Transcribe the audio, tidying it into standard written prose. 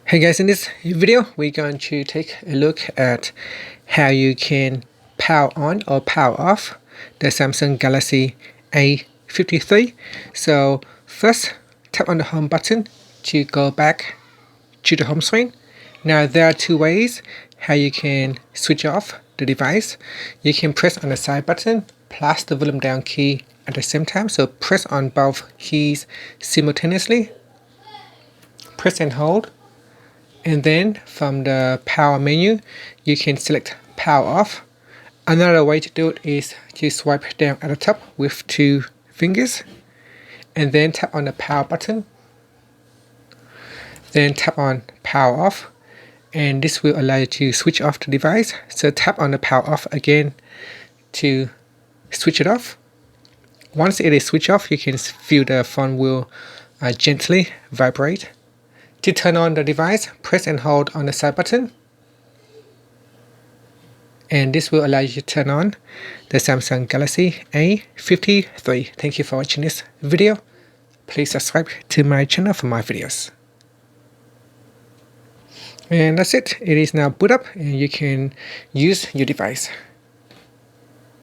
Hey guys, in this video we're going to take a look at how you can power on or power off the Samsung Galaxy A53. So first tap on the home button to go back to the home screen. Now there are two ways how you can switch off the device. You can press on the side button plus the volume down key at the same time. So press on both keys simultaneously. Press and hold. And then from the power menu, you can select power off. Another way to do it is to swipe down at the top with two fingers and then tap on the power button. Then tap on power off, and this will allow you to switch off the device. So tap on the power off again to switch it off. Once it is switched off, you can feel the phone will gently vibrate. To turn on the device, press and hold on the side button, and this will allow you to turn on the Samsung Galaxy A53. Thank you for watching this video. Please subscribe to my channel for more videos. And that's it. It is now boot up and you can use your device.